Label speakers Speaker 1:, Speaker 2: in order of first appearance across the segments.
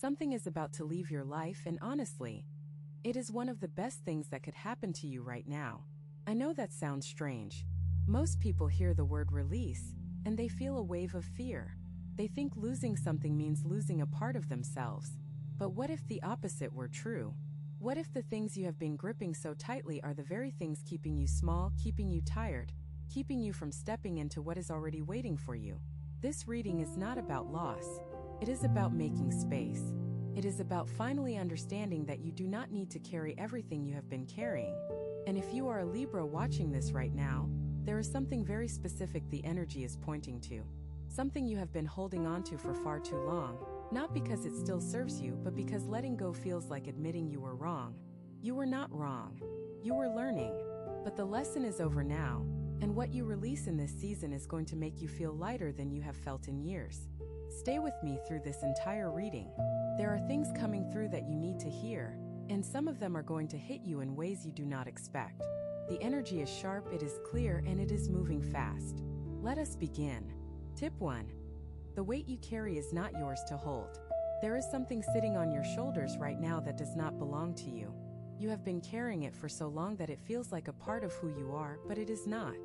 Speaker 1: Something is about to leave your life, and honestly, it is one of the best things that could happen to you right now. I know that sounds strange. Most people hear the word release, and they feel a wave of fear. They think losing something means losing a part of themselves. But what if the opposite were true? What if the things you have been gripping so tightly are the very things keeping you small, keeping you tired, keeping you from stepping into what is already waiting for you? This reading is not about loss. It is about making space. It is about finally understanding that you do not need to carry everything you have been carrying. And if you are a Libra watching this right now, there is something very specific the energy is pointing to. Something you have been holding on to for far too long. Not because it still serves you, but because letting go feels like admitting you were wrong. You were not wrong. You were learning. But the lesson is over now, and what you release in this season is going to make you feel lighter than you have felt in years. Stay with me through this entire reading. There are things coming through that you need to hear, and some of them are going to hit you in ways you do not expect. The energy is sharp, it is clear, and it is moving fast. Let us begin. Tip 1. The weight you carry is not yours to hold. There is something sitting on your shoulders right now that does not belong to you. You have been carrying it for so long that it feels like a part of who you are, but it is not.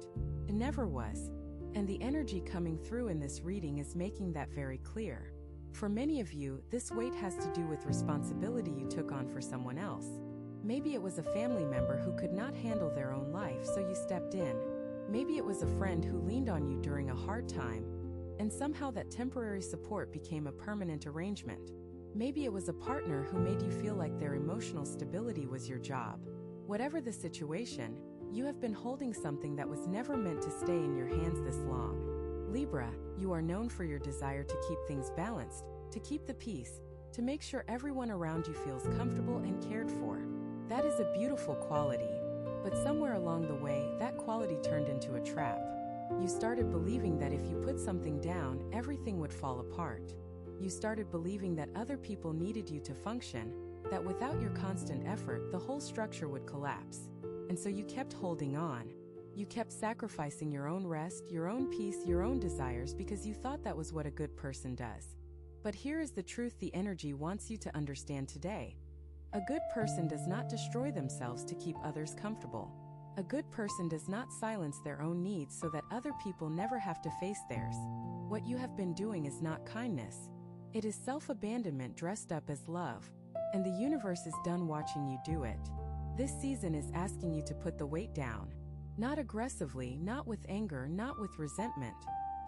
Speaker 1: It never was. And the energy coming through in this reading is making that very clear. For many of you, this weight has to do with responsibility you took on for someone else. Maybe it was a family member who could not handle their own life, so you stepped in. Maybe it was a friend who leaned on you during a hard time, and somehow that temporary support became a permanent arrangement. Maybe it was a partner who made you feel like their emotional stability was your job. Whatever the situation, you have been holding something that was never meant to stay in your hands this long. Libra, you are known for your desire to keep things balanced, to keep the peace, to make sure everyone around you feels comfortable and cared for. That is a beautiful quality. But somewhere along the way, that quality turned into a trap. You started believing that if you put something down, everything would fall apart. You started believing that other people needed you to function, that without your constant effort, the whole structure would collapse. And so you kept holding on. You kept sacrificing your own rest, your own peace, your own desires because you thought that was what a good person does. But here is the truth the energy wants you to understand today. A good person does not destroy themselves to keep others comfortable. A good person does not silence their own needs so that other people never have to face theirs. What you have been doing is not kindness. It is self-abandonment dressed up as love. And the universe is done watching you do it. This season is asking you to put the weight down. Not aggressively, not with anger, not with resentment.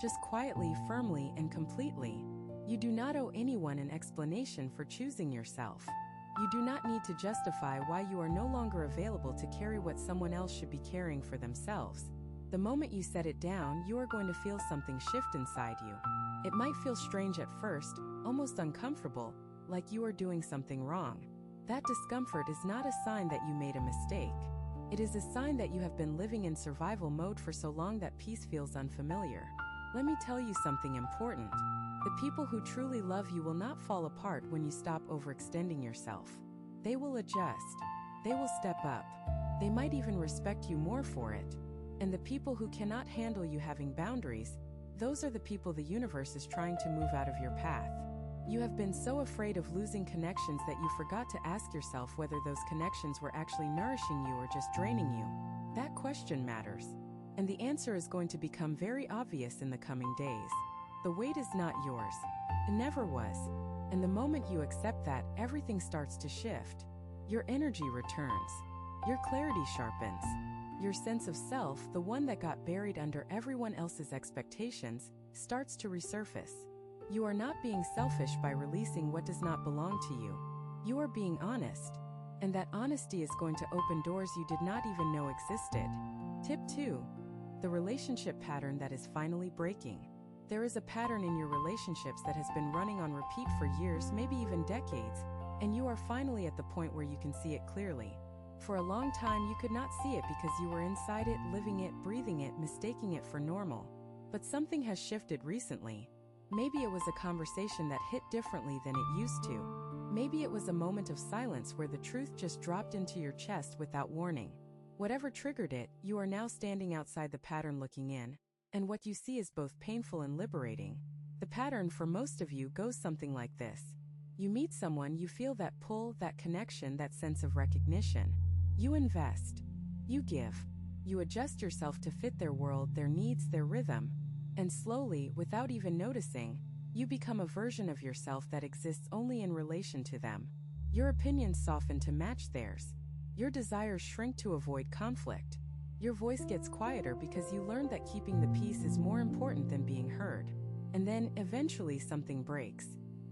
Speaker 1: Just quietly, firmly, and completely. You do not owe anyone an explanation for choosing yourself. You do not need to justify why you are no longer available to carry what someone else should be carrying for themselves. The moment you set it down, you are going to feel something shift inside you. It might feel strange at first, almost uncomfortable, like you are doing something wrong. That discomfort is not a sign that you made a mistake. It is a sign that you have been living in survival mode for so long that peace feels unfamiliar. Let me tell you something important. The people who truly love you will not fall apart when you stop overextending yourself. They will adjust. They will step up. They might even respect you more for it. And the people who cannot handle you having boundaries, those are the people the universe is trying to move out of your path. You have been so afraid of losing connections that you forgot to ask yourself whether those connections were actually nourishing you or just draining you. That question matters. And the answer is going to become very obvious in the coming days. The weight is not yours. It never was. And the moment you accept that, everything starts to shift. Your energy returns. Your clarity sharpens. Your sense of self, the one that got buried under everyone else's expectations, starts to resurface. You are not being selfish by releasing what does not belong to you. You are being honest. And that honesty is going to open doors you did not even know existed. Tip 2. The relationship pattern that is finally breaking. There is a pattern in your relationships that has been running on repeat for years, maybe even decades, and you are finally at the point where you can see it clearly. For a long time you could not see it because you were inside it, living it, breathing it, mistaking it for normal. But something has shifted recently. Maybe it was a conversation that hit differently than it used to. Maybe it was a moment of silence where the truth just dropped into your chest without warning. Whatever triggered it, you are now standing outside the pattern looking in. And what you see is both painful and liberating. The pattern for most of you goes something like this. You meet someone, you feel that pull, that connection, that sense of recognition. You invest. You give. You adjust yourself to fit their world, their needs, their rhythm. And slowly, without even noticing, you become a version of yourself that exists only in relation to them. Your opinions soften to match theirs. Your desires shrink to avoid conflict. Your voice gets quieter because you learn that keeping the peace is more important than being heard. And then, eventually, something breaks.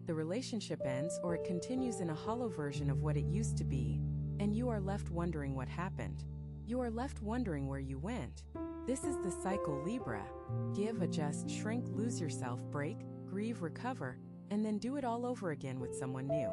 Speaker 1: The relationship ends, or it continues in a hollow version of what it used to be, and you are left wondering what happened. You are left wondering where you went. This is the cycle, Libra. Give, adjust, shrink, lose yourself, break, grieve, recover, and then do it all over again with someone new.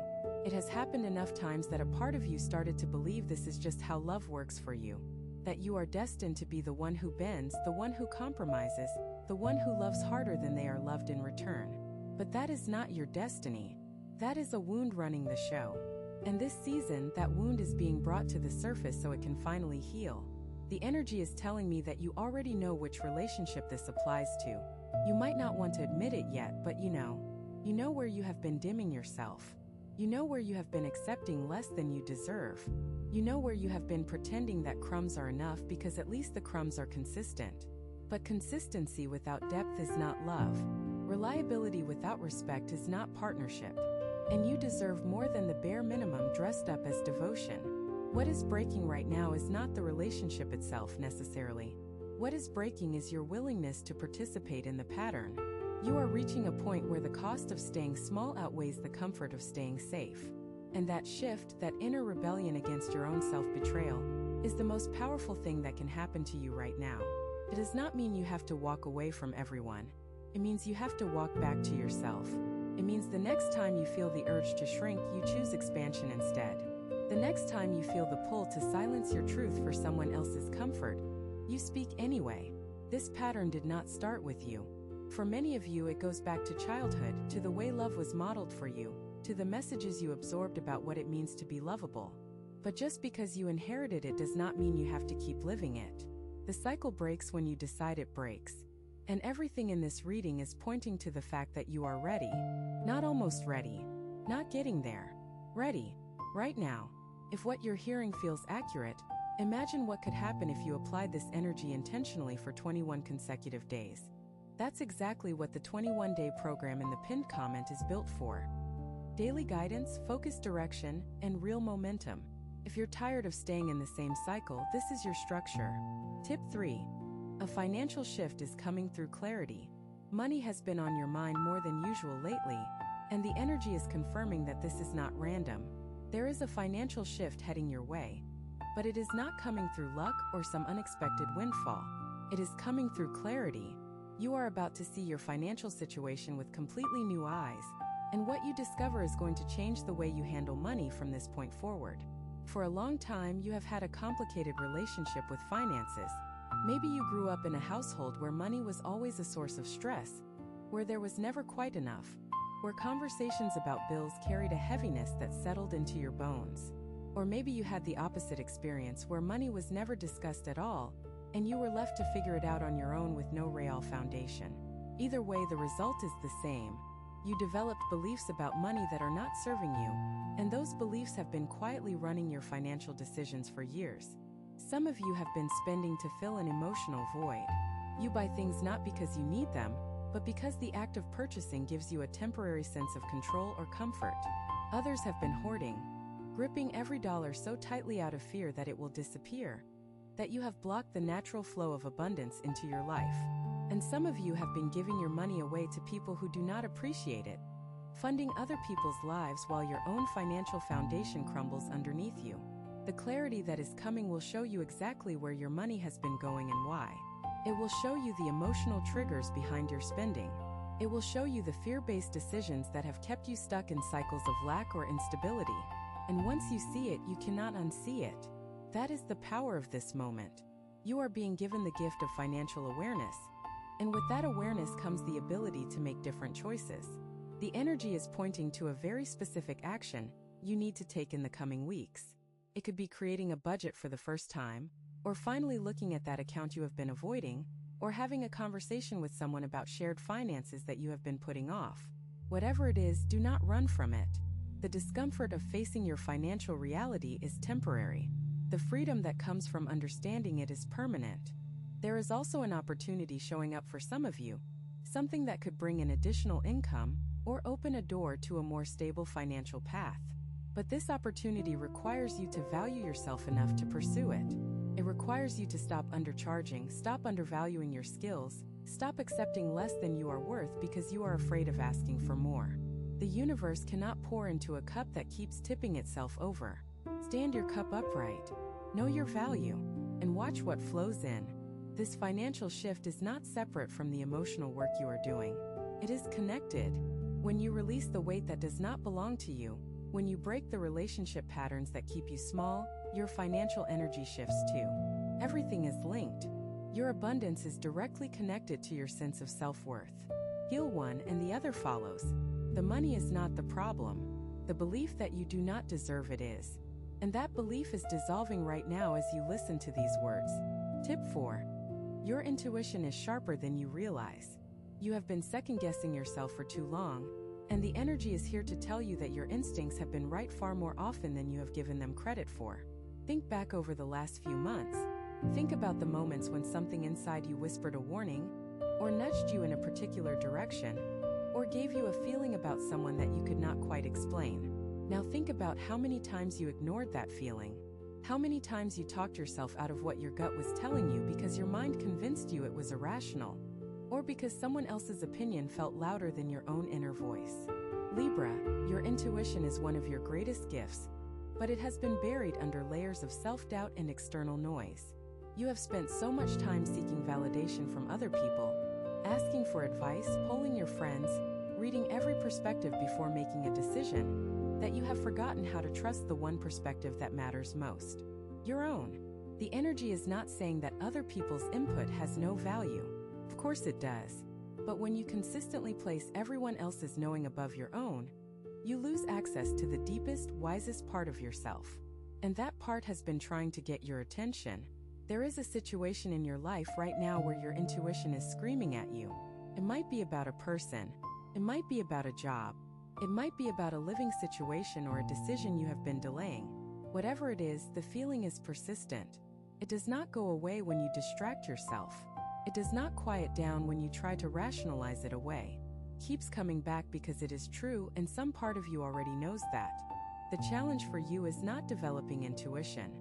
Speaker 1: It has happened enough times that a part of you started to believe this is just how love works for you. That you are destined to be the one who bends, the one who compromises, the one who loves harder than they are loved in return. But that is not your destiny. That is a wound running the show. And this season, that wound is being brought to the surface so it can finally heal. The energy is telling me that you already know which relationship this applies to. You might not want to admit it yet, but you know. You know where you have been dimming yourself. You know where you have been accepting less than you deserve. You know where you have been pretending that crumbs are enough because at least the crumbs are consistent. But consistency without depth is not love. Reliability without respect is not partnership. And you deserve more than the bare minimum dressed up as devotion. What is breaking right now is not the relationship itself necessarily. What is breaking is your willingness to participate in the pattern. You are reaching a point where the cost of staying small outweighs the comfort of staying safe. And that shift, that inner rebellion against your own self-betrayal, is the most powerful thing that can happen to you right now. It does not mean you have to walk away from everyone. It means you have to walk back to yourself. It means the next time you feel the urge to shrink, you choose expansion instead. The next time you feel the pull to silence your truth for someone else's comfort, you speak anyway. This pattern did not start with you. For many of you, it goes back to childhood, to the way love was modeled for you, to the messages you absorbed about what it means to be lovable. But just because you inherited it does not mean you have to keep living it. The cycle breaks when you decide it breaks. And everything in this reading is pointing to the fact that you are ready. Not almost ready. Not getting there. Ready. Right now. If what you're hearing feels accurate, imagine what could happen if you applied this energy intentionally for 21 consecutive days. That's exactly what the 21-day program in the pinned comment is built for. Daily guidance, focused direction, and real momentum. If you're tired of staying in the same cycle, this is your structure. Tip 3. A financial shift is coming through clarity. Money has been on your mind more than usual lately, and the energy is confirming that this is not random. There is a financial shift heading your way, but it is not coming through luck or some unexpected windfall. It is coming through clarity. You are about to see your financial situation with completely new eyes, and what you discover is going to change the way you handle money from this point forward. For a long time, you have had a complicated relationship with finances. Maybe you grew up in a household where money was always a source of stress, where there was never quite enough, where conversations about bills carried a heaviness that settled into your bones. Or maybe you had the opposite experience where money was never discussed at all, and you were left to figure it out on your own with no real foundation. Either way, the result is the same. You developed beliefs about money that are not serving you, and those beliefs have been quietly running your financial decisions for years. Some of you have been spending to fill an emotional void. You buy things not because you need them, but because the act of purchasing gives you a temporary sense of control or comfort. Others have been hoarding, gripping every dollar so tightly out of fear that it will disappear, that you have blocked the natural flow of abundance into your life. And some of you have been giving your money away to people who do not appreciate it, funding other people's lives while your own financial foundation crumbles underneath you. The clarity that is coming will show you exactly where your money has been going and why. It will show you the emotional triggers behind your spending. It will show you the fear-based decisions that have kept you stuck in cycles of lack or instability. And once you see it, you cannot unsee it. That is the power of this moment. You are being given the gift of financial awareness. And with that awareness comes the ability to make different choices. The energy is pointing to a very specific action you need to take in the coming weeks. It could be creating a budget for the first time, or finally looking at that account you have been avoiding, or having a conversation with someone about shared finances that you have been putting off. Whatever it is, do not run from it. The discomfort of facing your financial reality is temporary. The freedom that comes from understanding it is permanent. There is also an opportunity showing up for some of you, something that could bring an additional income or open a door to a more stable financial path. But this opportunity requires you to value yourself enough to pursue it. It requires you to stop undercharging, stop undervaluing your skills, stop accepting less than you are worth because you are afraid of asking for more. The universe cannot pour into a cup that keeps tipping itself over. Stand your cup upright, know your value, and watch what flows in. This financial shift is not separate from the emotional work you are doing. It is connected. When you release the weight that does not belong to you, when you break the relationship patterns that keep you small, your financial energy shifts too. Everything is linked. Your abundance is directly connected to your sense of self-worth. Heal one and the other follows. The money is not the problem. The belief that you do not deserve it is. And that belief is dissolving right now as you listen to these words. Tip 4. Your intuition is sharper than you realize. You have been second-guessing yourself for too long, and the energy is here to tell you that your instincts have been right far more often than you have given them credit for. Think back over the last few months. Think about the moments when something inside you whispered a warning, or nudged you in a particular direction, or gave you a feeling about someone that you could not quite explain. Now think about how many times you ignored that feeling. How many times you talked yourself out of what your gut was telling you because your mind convinced you it was irrational, or because someone else's opinion felt louder than your own inner voice. Libra, your intuition is one of your greatest gifts, but it has been buried under layers of self-doubt and external noise. You have spent so much time seeking validation from other people, asking for advice, polling your friends, reading every perspective before making a decision, that you have forgotten how to trust the one perspective that matters most. Your own. The energy is not saying that other people's input has no value. Of course it does. But when you consistently place everyone else's knowing above your own, you lose access to the deepest, wisest part of yourself. And that part has been trying to get your attention. There is a situation in your life right now where your intuition is screaming at you. It might be about a person. It might be about a job. It might be about a living situation or a decision you have been delaying. Whatever it is, the feeling is persistent. It does not go away when you distract yourself. It does not quiet down when you try to rationalize it away. It keeps coming back because it is true, and some part of you already knows that. The challenge for you is not developing intuition.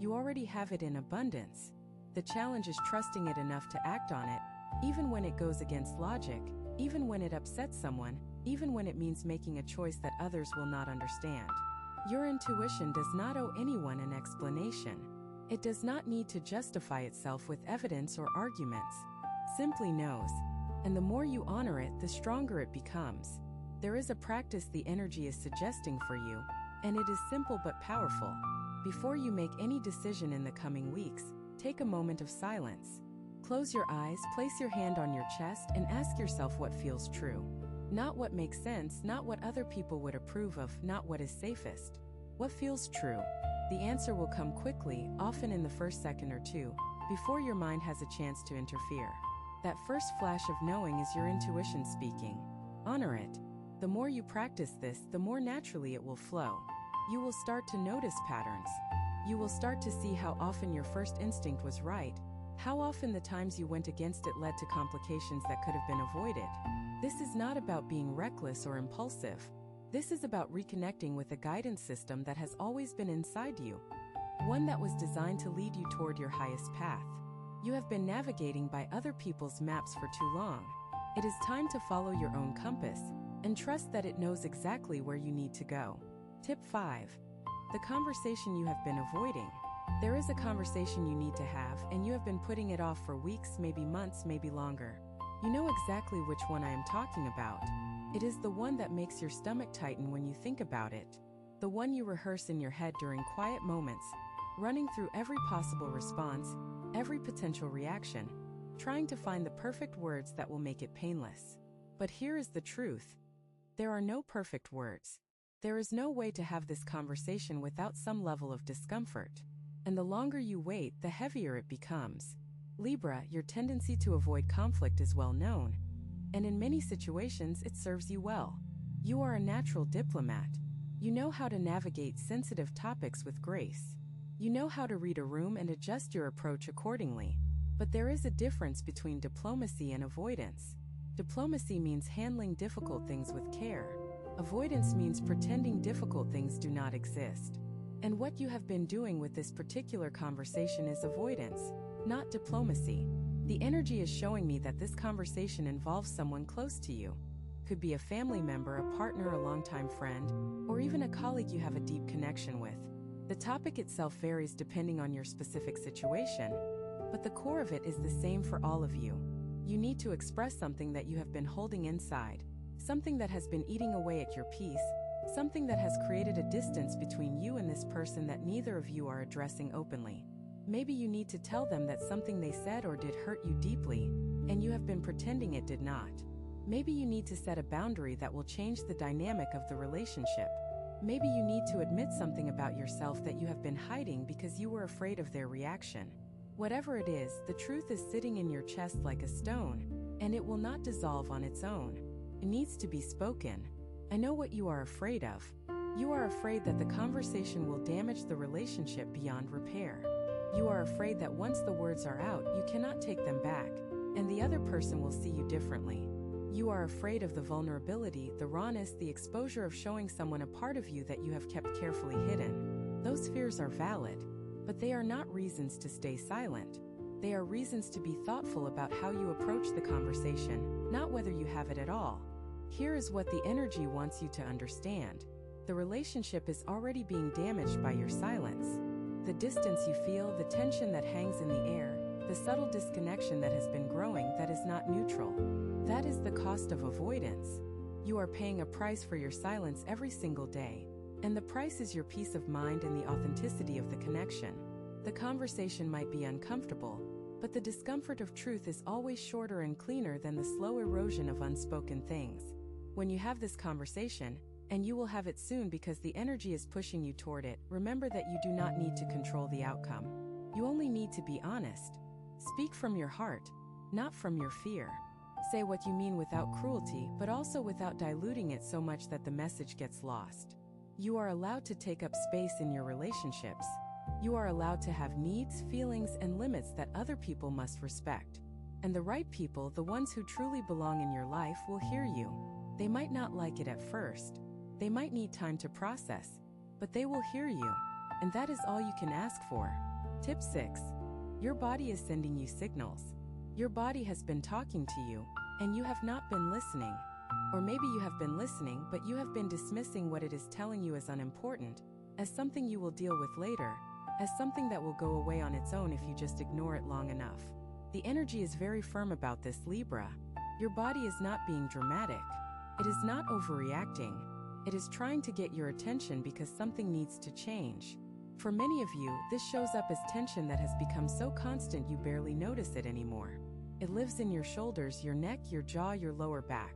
Speaker 1: You already have it in abundance. The challenge is trusting it enough to act on it, even when it goes against logic, even when it upsets someone, even when it means making a choice that others will not understand. Your intuition does not owe anyone an explanation. It does not need to justify itself with evidence or arguments. Simply knows. And the more you honor it, the stronger it becomes. There is a practice the energy is suggesting for you, and it is simple but powerful. Before you make any decision in the coming weeks, take a moment of silence. Close your eyes, place your hand on your chest, and ask yourself what feels true. Not what makes sense, not what other people would approve of, not what is safest. What feels true? The answer will come quickly, often in the first second or two, before your mind has a chance to interfere. That first flash of knowing is your intuition speaking. Honor it. The more you practice this, the more naturally it will flow. You will start to notice patterns. You will start to see how often your first instinct was right, how often the times you went against it led to complications that could have been avoided. This is not about being reckless or impulsive. This is about reconnecting with a guidance system that has always been inside you, one that was designed to lead you toward your highest path. You have been navigating by other people's maps for too long. It is time to follow your own compass and trust that it knows exactly where you need to go. Tip 5. The conversation you have been avoiding. There is a conversation you need to have, and you have been putting it off for weeks, maybe months, maybe longer. You know exactly which one I am talking about. It is the one that makes your stomach tighten when you think about it. The one you rehearse in your head during quiet moments, running through every possible response, every potential reaction, trying to find the perfect words that will make it painless. But here is the truth. There are no perfect words. There is no way to have this conversation without some level of discomfort. And the longer you wait, the heavier it becomes. Libra, your tendency to avoid conflict is well known, and in many situations it serves you well. You are a natural diplomat. You know how to navigate sensitive topics with grace. You know how to read a room and adjust your approach accordingly. But there is a difference between diplomacy and avoidance. Diplomacy means handling difficult things with care. Avoidance means pretending difficult things do not exist. And what you have been doing with this particular conversation is avoidance, not diplomacy. The energy is showing me that this conversation involves someone close to you. Could be a family member, a partner, a longtime friend, or even a colleague you have a deep connection with. The topic itself varies depending on your specific situation, but the core of it is the same for all of you. You need to express something that you have been holding inside, something that has been eating away at your peace, something that has created a distance between you and this person that neither of you are addressing openly. Maybe you need to tell them that something they said or did hurt you deeply, and you have been pretending it did not. Maybe you need to set a boundary that will change the dynamic of the relationship. Maybe you need to admit something about yourself that you have been hiding because you were afraid of their reaction. Whatever it is, the truth is sitting in your chest like a stone, and it will not dissolve on its own. It needs to be spoken. I know what you are afraid of. You are afraid that the conversation will damage the relationship beyond repair. You are afraid that once the words are out, you cannot take them back, and the other person will see you differently. You are afraid of the vulnerability, the rawness, the exposure of showing someone a part of you that you have kept carefully hidden. Those fears are valid, but they are not reasons to stay silent. They are reasons to be thoughtful about how you approach the conversation, not whether you have it at all. Here is what the energy wants you to understand. The relationship is already being damaged by your silence. The distance you feel, the tension that hangs in the air, the subtle disconnection that has been growing that is not neutral. That is the cost of avoidance. You are paying a price for your silence every single day, and the price is your peace of mind and the authenticity of the connection. The conversation might be uncomfortable, but the discomfort of truth is always shorter and cleaner than the slow erosion of unspoken things. When you have this conversation, and you will have it soon because the energy is pushing you toward it, remember that you do not need to control the outcome. You only need to be honest. Speak from your heart, not from your fear. Say what you mean without cruelty, but also without diluting it so much that the message gets lost. You are allowed to take up space in your relationships. You are allowed to have needs, feelings, and limits that other people must respect. And the right people, the ones who truly belong in your life, will hear you. They might not like it at first. They might need time to process, but they will hear you, and that is all you can ask for. Tip 6. Your body is sending you signals. Your body has been talking to you, and you have not been listening. Or maybe you have been listening, but you have been dismissing what it is telling you as unimportant, as something you will deal with later, as something that will go away on its own if you just ignore it long enough. The energy is very firm about this, Libra. Your body is not being dramatic. It is not overreacting. It is trying to get your attention because something needs to change. For many of you, this shows up as tension that has become so constant you barely notice it anymore. It lives in your shoulders, your neck, your jaw, your lower back.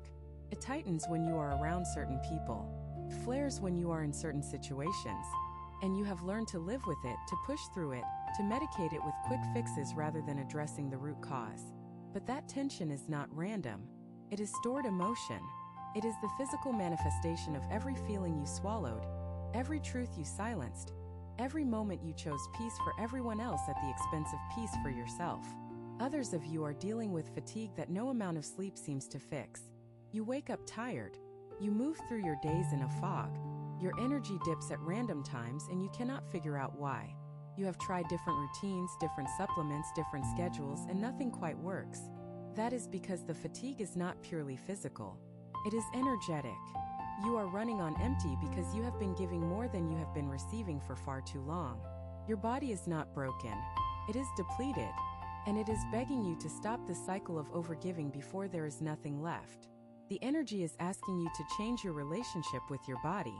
Speaker 1: It tightens when you are around certain people. It flares when you are in certain situations. And you have learned to live with it, to push through it, to medicate it with quick fixes rather than addressing the root cause. But that tension is not random. It is stored emotion. It is the physical manifestation of every feeling you swallowed, every truth you silenced, every moment you chose peace for everyone else at the expense of peace for yourself. Others of you are dealing with fatigue that no amount of sleep seems to fix. You wake up tired. You move through your days in a fog. Your energy dips at random times and you cannot figure out why. You have tried different routines, different supplements, different schedules, and nothing quite works. That is because the fatigue is not purely physical. It is energetic. You are running on empty because you have been giving more than you have been receiving for far too long. Your body is not broken. It is depleted. And it is begging you to stop the cycle of overgiving before there is nothing left. The energy is asking you to change your relationship with your body.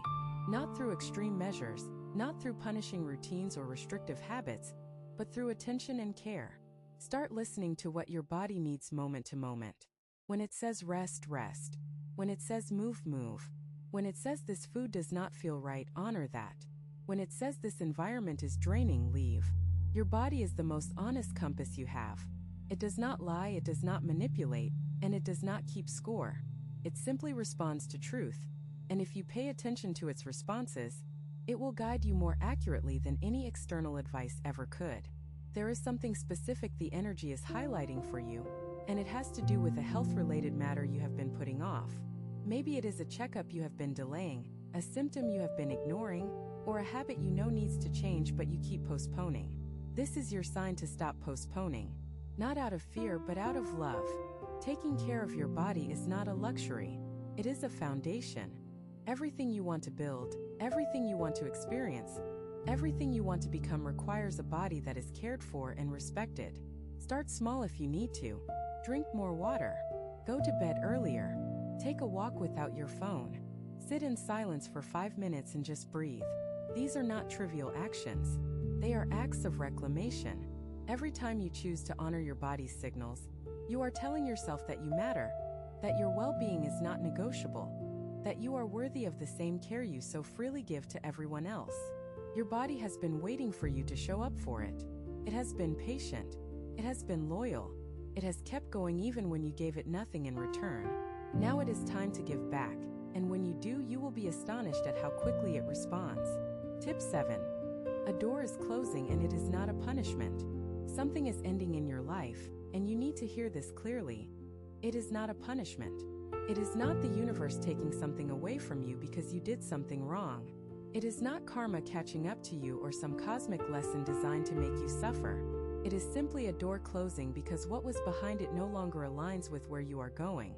Speaker 1: Not through extreme measures, not through punishing routines or restrictive habits, but through attention and care. Start listening to what your body needs moment to moment. When it says rest, rest. When it says move, move. When it says this food does not feel right, honor that. When it says this environment is draining, leave. Your body is the most honest compass you have. It does not lie, it does not manipulate, and it does not keep score. It simply responds to truth. and if you pay attention to its responses, it will guide you more accurately than any external advice ever could. There is something specific the energy is highlighting for you, and it has to do with a health-related matter you have been putting off. Maybe it is a checkup you have been delaying, a symptom you have been ignoring, or a habit you know needs to change but you keep postponing. This is your sign to stop postponing. Not out of fear but out of love. Taking care of your body is not a luxury. It is a foundation. Everything you want to build, everything you want to experience, everything you want to become requires a body that is cared for and respected. Start small if you need to. Drink more water. Go to bed earlier. Take a walk without your phone. Sit in silence for 5 minutes and just breathe. These are not trivial actions. They are acts of reclamation. Every time you choose to honor your body's signals, you are telling yourself that you matter, that your well-being is not negotiable, that you are worthy of the same care you so freely give to everyone else. Your body has been waiting for you to show up for it. It has been patient. It has been loyal. It has kept going even when you gave it nothing in return. Now it is time to give back, and when you do, you will be astonished at how quickly it responds. Tip 7. A door is closing and it is not a punishment. Something is ending in your life, and you need to hear this clearly. It is not a punishment. It is not the universe taking something away from you because you did something wrong. It is not karma catching up to you or some cosmic lesson designed to make you suffer. It is simply a door closing because what was behind it no longer aligns with where you are going.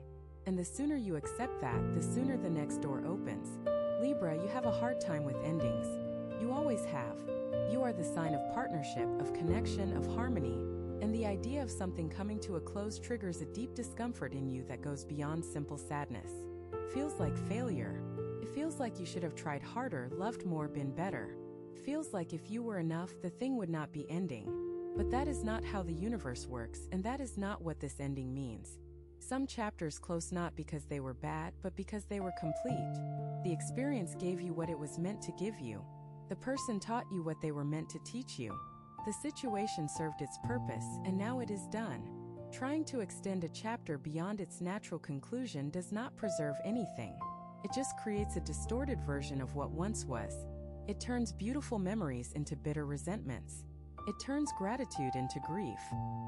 Speaker 1: And the sooner you accept that, the sooner the next door opens. Libra, you have a hard time with endings. You always have. You are the sign of partnership, of connection, of harmony, and the idea of something coming to a close triggers a deep discomfort in you that goes beyond simple sadness. Feels like failure. It feels like you should have tried harder, loved more, been better. Feels like if you were enough, the thing would not be ending. But that is not how the universe works, and that is not what this ending means. Some chapters close not because they were bad, but because they were complete. The experience gave you what it was meant to give you. The person taught you what they were meant to teach you. The situation served its purpose, and now it is done. Trying to extend a chapter beyond its natural conclusion does not preserve anything. It just creates a distorted version of what once was. It turns beautiful memories into bitter resentments. It turns gratitude into grief.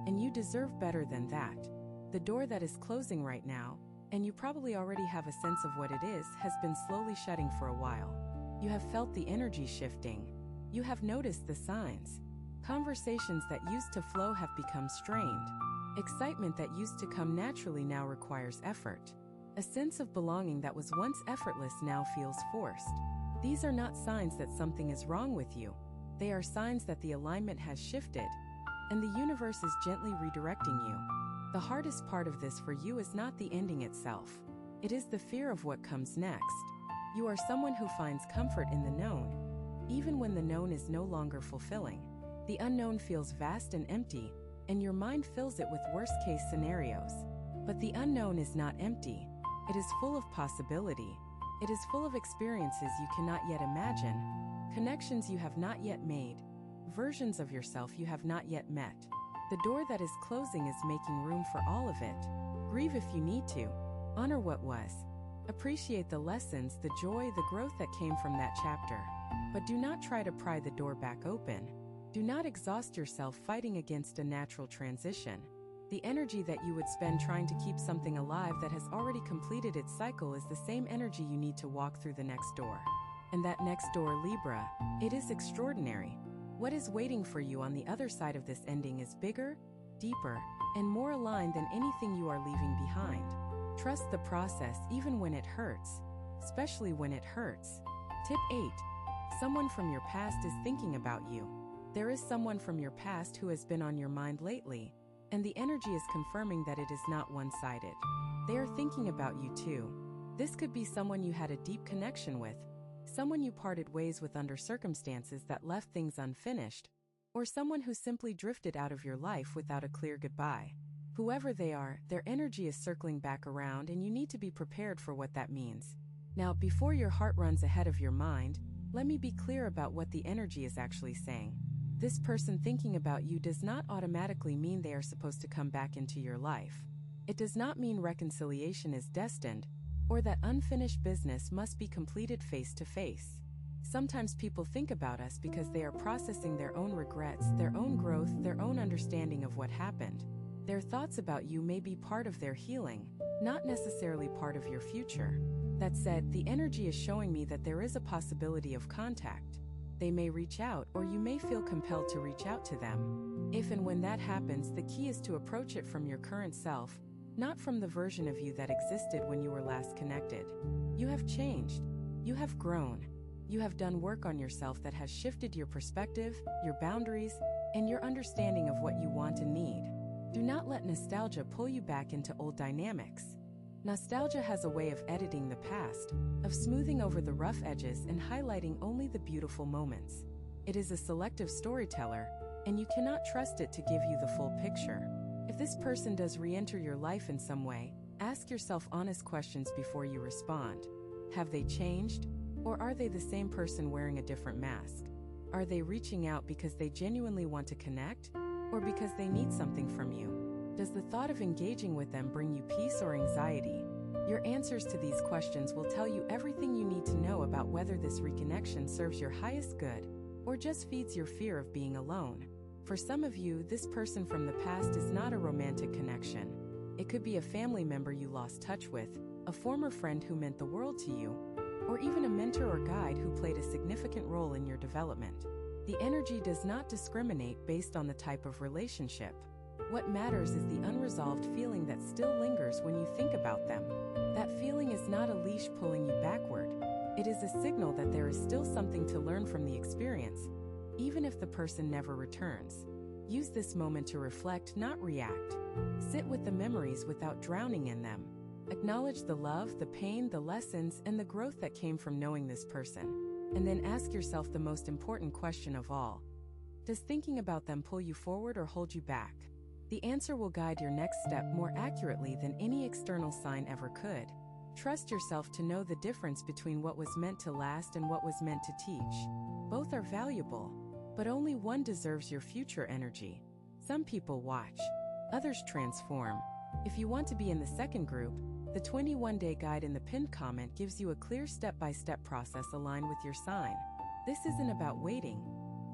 Speaker 1: And you deserve better than that. The door that is closing right now, and you probably already have a sense of what it is, has been slowly shutting for a while. You have felt the energy shifting. You have noticed the signs. Conversations that used to flow have become strained. Excitement that used to come naturally now requires effort. A sense of belonging that was once effortless now feels forced. These are not signs that something is wrong with you. They are signs that the alignment has shifted, and the universe is gently redirecting you. The hardest part of this for you is not the ending itself. It is the fear of what comes next. You are someone who finds comfort in the known, even when the known is no longer fulfilling. The unknown feels vast and empty, and your mind fills it with worst-case scenarios. But the unknown is not empty. It is full of possibility. It is full of experiences you cannot yet imagine, connections you have not yet made, versions of yourself you have not yet met. The door that is closing is making room for all of it. Grieve if you need to. Honor what was. Appreciate the lessons, the joy, the growth that came from that chapter. But do not try to pry the door back open. Do not exhaust yourself fighting against a natural transition. The energy that you would spend trying to keep something alive that has already completed its cycle is the same energy you need to walk through the next door. And that next door, Libra, it is extraordinary. What is waiting for you on the other side of this ending is bigger, deeper, and more aligned than anything you are leaving behind. Trust the process even when it hurts, especially when it hurts. Tip 8. Someone from your past is thinking about you. There is someone from your past who has been on your mind lately, and the energy is confirming that it is not one-sided. They are thinking about you too. This could be someone you had a deep connection with, someone you parted ways with under circumstances that left things unfinished, or someone who simply drifted out of your life without a clear goodbye. Whoever they are, their energy is circling back around, and you need to be prepared for what that means. Now, before your heart runs ahead of your mind, let me be clear about what the energy is actually saying. This person thinking about you does not automatically mean they are supposed to come back into your life. It does not mean reconciliation is destined, or that unfinished business must be completed face to face. Sometimes people think about us because they are processing their own regrets, their own growth, their own understanding of what happened. Their thoughts about you may be part of their healing, not necessarily part of your future. That said, the energy is showing me that there is a possibility of contact. They may reach out, or you may feel compelled to reach out to them. If and when that happens, the key is to approach it from your current self, not from the version of you that existed when you were last connected. You have changed. You have grown. You have done work on yourself that has shifted your perspective, your boundaries, and your understanding of what you want and need. Do not let nostalgia pull you back into old dynamics. Nostalgia has a way of editing the past, of smoothing over the rough edges and highlighting only the beautiful moments. It is a selective storyteller, and you cannot trust it to give you the full picture. If this person does re-enter your life in some way, ask yourself honest questions before you respond. Have they changed? Or are they the same person wearing a different mask? Are they reaching out because they genuinely want to connect? Or because they need something from you? Does the thought of engaging with them bring you peace or anxiety? Your answers to these questions will tell you everything you need to know about whether this reconnection serves your highest good or just feeds your fear of being alone. For some of you, this person from the past is not a romantic connection. It could be a family member you lost touch with, a former friend who meant the world to you, or even a mentor or guide who played a significant role in your development. The energy does not discriminate based on the type of relationship. What matters is the unresolved feeling that still lingers when you think about them. That feeling is not a leash pulling you backward. It is a signal that there is still something to learn from the experience, even if the person never returns. Use this moment to reflect, not react. Sit with the memories without drowning in them. Acknowledge the love, the pain, the lessons, and the growth that came from knowing this person. And then ask yourself the most important question of all. Does thinking about them pull you forward or hold you back? The answer will guide your next step more accurately than any external sign ever could. Trust yourself to know the difference between what was meant to last and what was meant to teach. Both are valuable, but only one deserves your future energy. Some people watch, others transform. If you want to be in the second group, the 21-day guide in the pinned comment gives you a clear step-by-step process aligned with your sign. This isn't about waiting,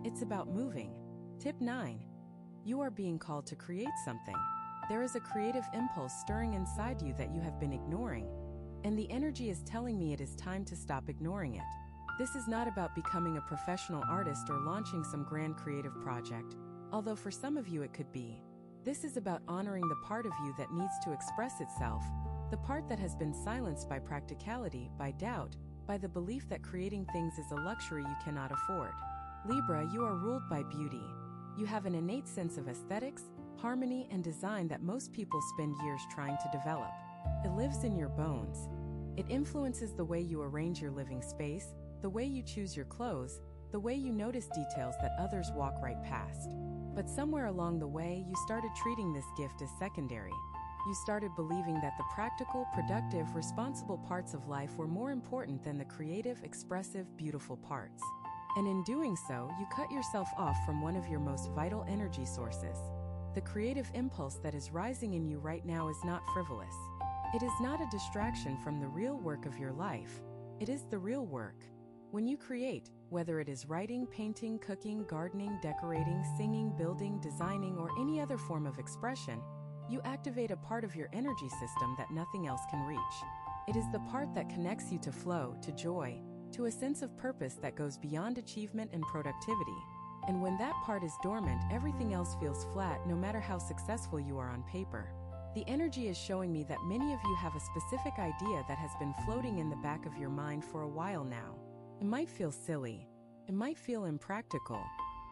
Speaker 1: it's about moving. Tip 9. You are being called to create something. There is a creative impulse stirring inside you that you have been ignoring, and the energy is telling me it is time to stop ignoring it. This is not about becoming a professional artist or launching some grand creative project, although for some of you it could be. This is about honoring the part of you that needs to express itself, the part that has been silenced by practicality, by doubt, by the belief that creating things is a luxury you cannot afford. Libra, you are ruled by beauty. You have an innate sense of aesthetics, harmony, and design that most people spend years trying to develop. It lives in your bones. It influences the way you arrange your living space, the way you choose your clothes, the way you notice details that others walk right past. But somewhere along the way, you started treating this gift as secondary. You started believing that the practical, productive, responsible parts of life were more important than the creative, expressive, beautiful parts. And in doing so, you cut yourself off from one of your most vital energy sources. The creative impulse that is rising in you right now is not frivolous. It is not a distraction from the real work of your life. It is the real work. When you create, whether it is writing, painting, cooking, gardening, decorating, singing, building, designing, or any other form of expression, you activate a part of your energy system that nothing else can reach. It is the part that connects you to flow, to joy, to a sense of purpose that goes beyond achievement and productivity. And when that part is dormant, everything else feels flat, no matter how successful you are on paper. The energy is showing me that many of you have a specific idea that has been floating in the back of your mind for a while now. It might feel silly. It might feel impractical.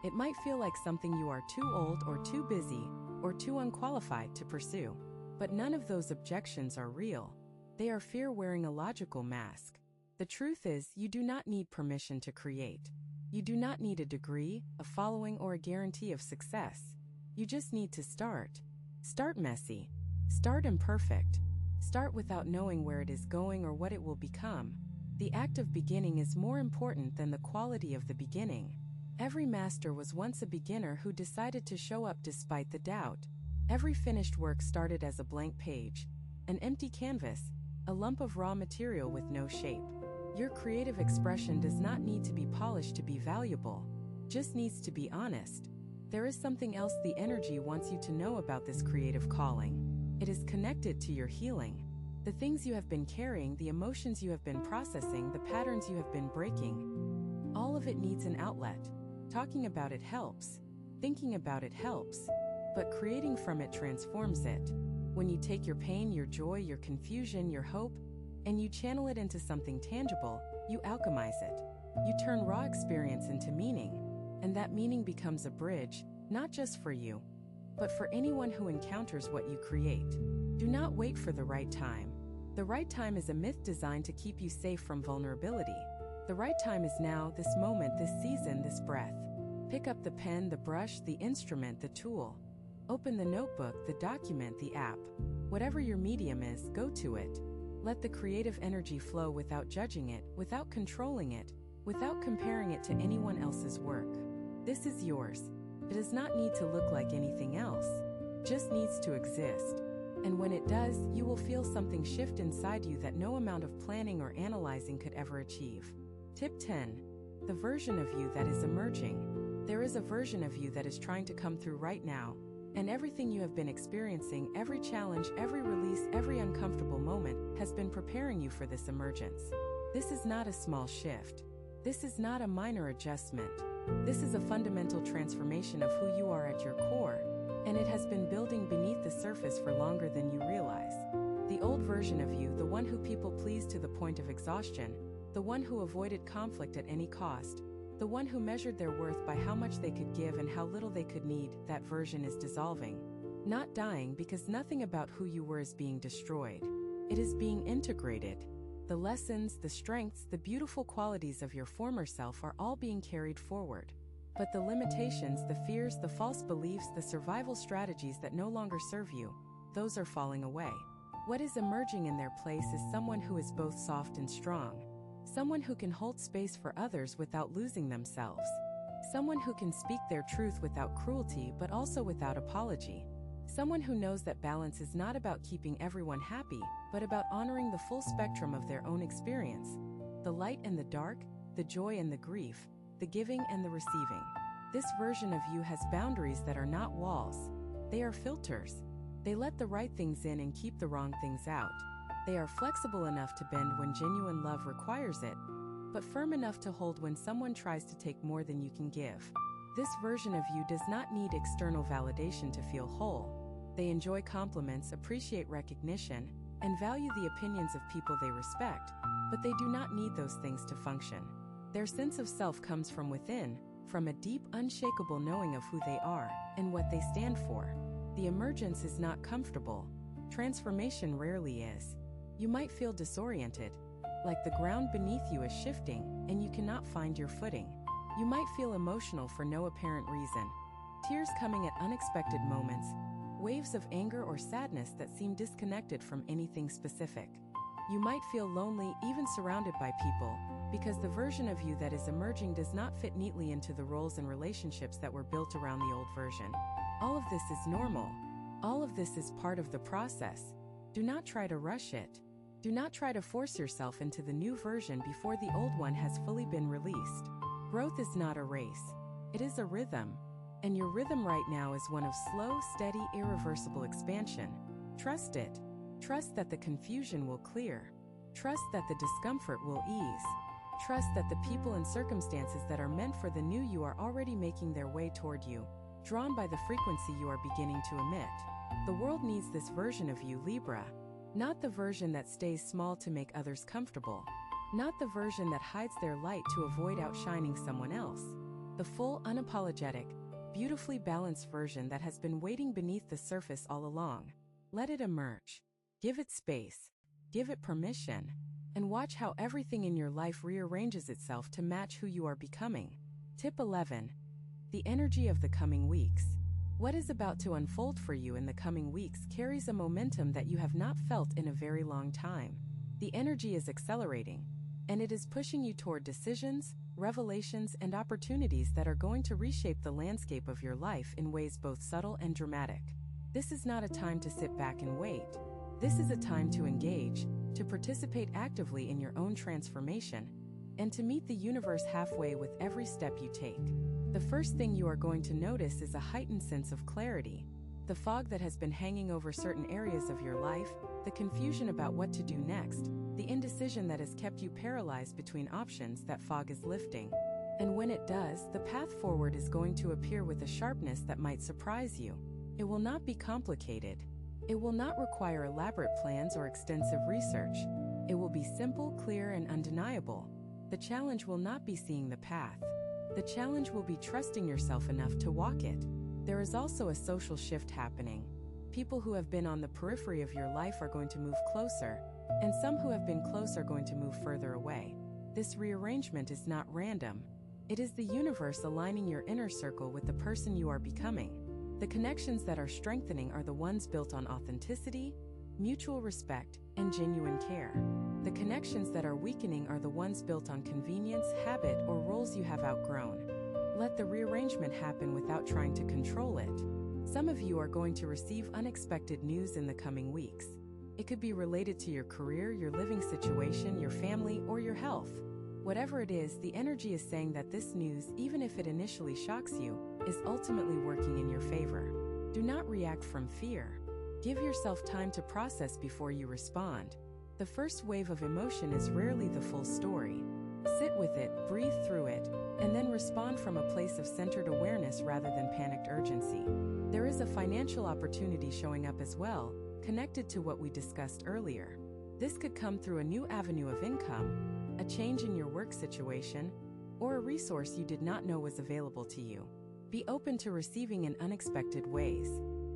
Speaker 1: It might feel like something you are too old or too busy or too unqualified to pursue. But none of those objections are real. They are fear wearing a logical mask. The truth is, you do not need permission to create. You do not need a degree, a following, or a guarantee of success. You just need to start. Start messy. Start imperfect. Start without knowing where it is going or what it will become. The act of beginning is more important than the quality of the beginning. Every master was once a beginner who decided to show up despite the doubt. Every finished work started as a blank page, an empty canvas, a lump of raw material with no shape. Your creative expression does not need to be polished to be valuable, just needs to be honest. There is something else the energy wants you to know about this creative calling. It is connected to your healing. The things you have been carrying, the emotions you have been processing, the patterns you have been breaking. All of it needs an outlet. Talking about it helps. Thinking about it helps. But creating from it transforms it. When you take your pain, your joy, your confusion, your hope, and you channel it into something tangible, you alchemize it. You turn raw experience into meaning. And that meaning becomes a bridge, not just for you, but for anyone who encounters what you create. Do not wait for the right time. The right time is a myth designed to keep you safe from vulnerability. The right time is now, this moment, this season, this breath. Pick up the pen, the brush, the instrument, the tool. Open the notebook, the document, the app. Whatever your medium is, go to it. Let the creative energy flow without judging it, without controlling it, without comparing it to anyone else's work. This is yours. It does not need to look like anything else. Just needs to exist. And when it does, you will feel something shift inside you that no amount of planning or analyzing could ever achieve. Tip 10. The version of you that is emerging. There is a version of you that is trying to come through right now, and everything you have been experiencing, every challenge, every release, every uncomfortable moment, has been preparing you for this emergence. This is not a small shift. This is not a minor adjustment. This is a fundamental transformation of who you are at your core, and it has been building beneath the surface for longer than you realize. The old version of you, the one who people pleased to the point of exhaustion, the one who avoided conflict at any cost, the one who measured their worth by how much they could give and how little they could need, that version is dissolving. Not dying, because nothing about who you were is being destroyed. It is being integrated. The lessons, the strengths, the beautiful qualities of your former self are all being carried forward. But the limitations, the fears, the false beliefs, the survival strategies that no longer serve you, those are falling away. What is emerging in their place is someone who is both soft and strong. Someone who can hold space for others without losing themselves. Someone who can speak their truth without cruelty but also without apology. Someone who knows that balance is not about keeping everyone happy, but about honoring the full spectrum of their own experience. The light and the dark, the joy and the grief, the giving and the receiving. This version of you has boundaries that are not walls. They are filters. They let the right things in and keep the wrong things out. They are flexible enough to bend when genuine love requires it, but firm enough to hold when someone tries to take more than you can give. This version of you does not need external validation to feel whole. They enjoy compliments, appreciate recognition, and value the opinions of people they respect, but they do not need those things to function. Their sense of self comes from within, from a deep, unshakable knowing of who they are and what they stand for. The emergence is not comfortable. Transformation rarely is. You might feel disoriented, like the ground beneath you is shifting and you cannot find your footing. You might feel emotional for no apparent reason. Tears coming at unexpected moments, waves of anger or sadness that seem disconnected from anything specific. You might feel lonely, even surrounded by people, because the version of you that is emerging does not fit neatly into the roles and relationships that were built around the old version. All of this is normal. All of this is part of the process. Do not try to rush it. Do not try to force yourself into the new version before the old one has fully been released. Growth is not a race. It is a rhythm. And your rhythm right now is one of slow, steady, irreversible expansion. Trust it. Trust that the confusion will clear. Trust that the discomfort will ease. Trust that the people and circumstances that are meant for the new you are already making their way toward you, drawn by the frequency you are beginning to emit. The world needs this version of you, Libra. Not the version that stays small to make others comfortable. Not the version that hides their light to avoid outshining someone else. The full, unapologetic, beautifully balanced version that has been waiting beneath the surface all along. Let it emerge. Give it space. Give it permission. And watch how everything in your life rearranges itself to match who you are becoming. Tip 11. The energy of the coming weeks. What is about to unfold for you in the coming weeks carries a momentum that you have not felt in a very long time. The energy is accelerating, and it is pushing you toward decisions, revelations, and opportunities that are going to reshape the landscape of your life in ways both subtle and dramatic. This is not a time to sit back and wait. This is a time to engage, to participate actively in your own transformation, and to meet the universe halfway with every step you take. The first thing you are going to notice is a heightened sense of clarity. The fog that has been hanging over certain areas of your life, the confusion about what to do next, the indecision that has kept you paralyzed between options, that fog is lifting. And when it does, the path forward is going to appear with a sharpness that might surprise you. It will not be complicated. It will not require elaborate plans or extensive research. It will be simple, clear, and undeniable. The challenge will not be seeing the path. The challenge will be trusting yourself enough to walk it. There is also a social shift happening. People who have been on the periphery of your life are going to move closer, and some who have been close are going to move further away. This rearrangement is not random. It is the universe aligning your inner circle with the person you are becoming. The connections that are strengthening are the ones built on authenticity, mutual respect, and genuine care. The connections that are weakening are the ones built on convenience, habit, or roles you have outgrown. Let the rearrangement happen without trying to control it. Some of you are going to receive unexpected news in the coming weeks. It could be related to your career, your living situation, your family, or your health. Whatever it is, the energy is saying that this news, even if it initially shocks you, is ultimately working in your favor. Do not react from fear. Give yourself time to process before you respond. The first wave of emotion is rarely the full story. Sit with it, breathe through it, and then respond from a place of centered awareness rather than panicked urgency. There is a financial opportunity showing up as well, connected to what we discussed earlier. This could come through a new avenue of income, a change in your work situation, or a resource you did not know was available to you. Be open to receiving in unexpected ways.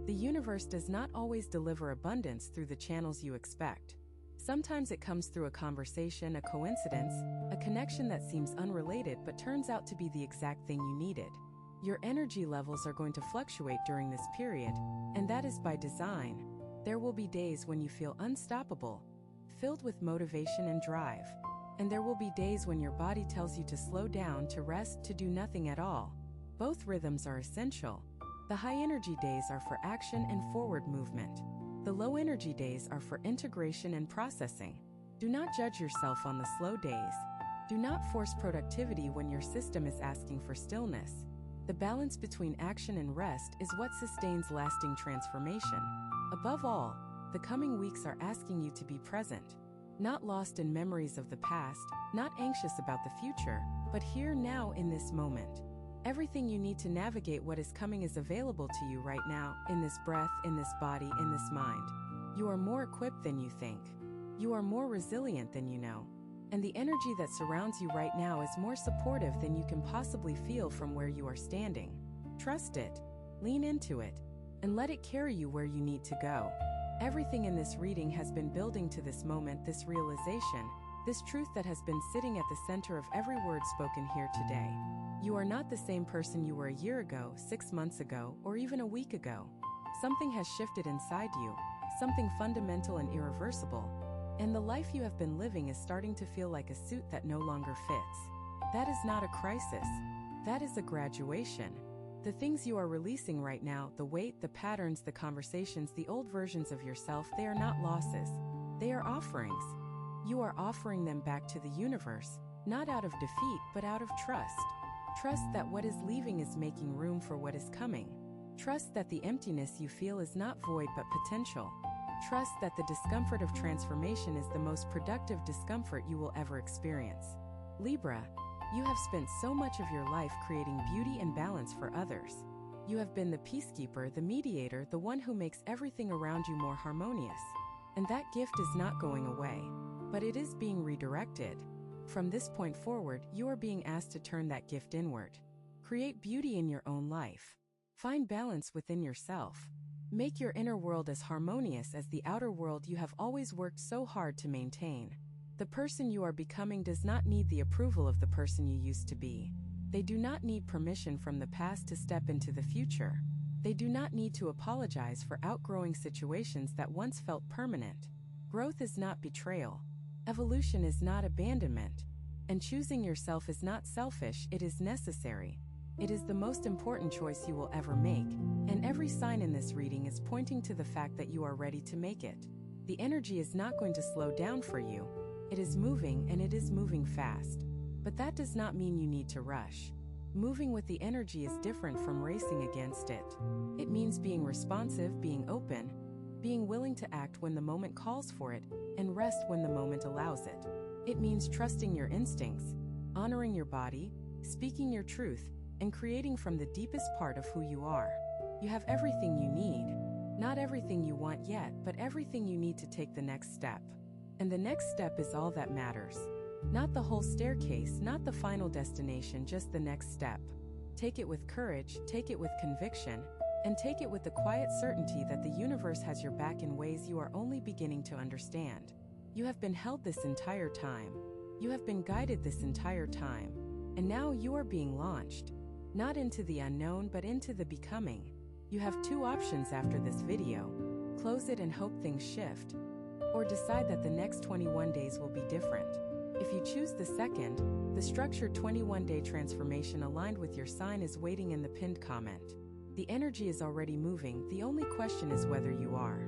Speaker 1: The universe does not always deliver abundance through the channels you expect. Sometimes it comes through a conversation, a coincidence, a connection that seems unrelated but turns out to be the exact thing you needed. Your energy levels are going to fluctuate during this period, and that is by design. There will be days when you feel unstoppable, filled with motivation and drive. And there will be days when your body tells you to slow down, to rest, to do nothing at all. Both rhythms are essential. The high-energy days are for action and forward movement. The low-energy days are for integration and processing. Do not judge yourself on the slow days. Do not force productivity when your system is asking for stillness. The balance between action and rest is what sustains lasting transformation. Above all, the coming weeks are asking you to be present. Not lost in memories of the past, not anxious about the future, but here now in this moment. Everything you need to navigate what is coming is available to you right now, in this breath, in this body, in this mind. You are more equipped than you think. You are more resilient than you know. And the energy that surrounds you right now is more supportive than you can possibly feel from where you are standing. Trust it, lean into it, and let it carry you where you need to go. Everything in this reading has been building to this moment, this realization, this truth that has been sitting at the center of every word spoken here today. You are not the same person you were a year ago, 6 months ago, or even a week ago. Something has shifted inside you, something fundamental and irreversible, and the life you have been living is starting to feel like a suit that no longer fits. That is not a crisis. That is a graduation. The things you are releasing right now, the weight, the patterns, the conversations, the old versions of yourself, they are not losses. They are offerings. You are offering them back to the universe, not out of defeat, but out of trust. Trust that what is leaving is making room for what is coming. Trust that the emptiness you feel is not void but potential. Trust that the discomfort of transformation is the most productive discomfort you will ever experience. Libra, you have spent so much of your life creating beauty and balance for others. You have been the peacekeeper, the mediator, the one who makes everything around you more harmonious. And that gift is not going away, but it is being redirected. From this point forward, you are being asked to turn that gift inward. Create beauty in your own life. Find balance within yourself. Make your inner world as harmonious as the outer world you have always worked so hard to maintain. The person you are becoming does not need the approval of the person you used to be. They do not need permission from the past to step into the future. They do not need to apologize for outgrowing situations that once felt permanent. Growth is not betrayal. Evolution is not abandonment. And choosing yourself is not selfish, it is necessary. It is the most important choice you will ever make, and every sign in this reading is pointing to the fact that you are ready to make it. The energy is not going to slow down for you. It is moving, and it is moving fast. But that does not mean you need to rush. Moving with the energy is different from racing against it. It means being responsive, being open, being willing to act when the moment calls for it, and rest when the moment allows it. It means trusting your instincts, honoring your body, speaking your truth, and creating from the deepest part of who you are. You have everything you need. Not everything you want yet, but everything you need to take the next step. And the next step is all that matters. Not the whole staircase, not the final destination, just the next step. Take it with courage, take it with conviction, and take it with the quiet certainty that the universe has your back in ways you are only beginning to understand. You have been held this entire time. You have been guided this entire time. And now you are being launched. Not into the unknown, but into the becoming. You have two options after this video. Close it and hope things shift. Or decide that the next 21 days will be different. If you choose the second, the structured 21-day transformation aligned with your sign is waiting in the pinned comment. The energy is already moving, the only question is whether you are.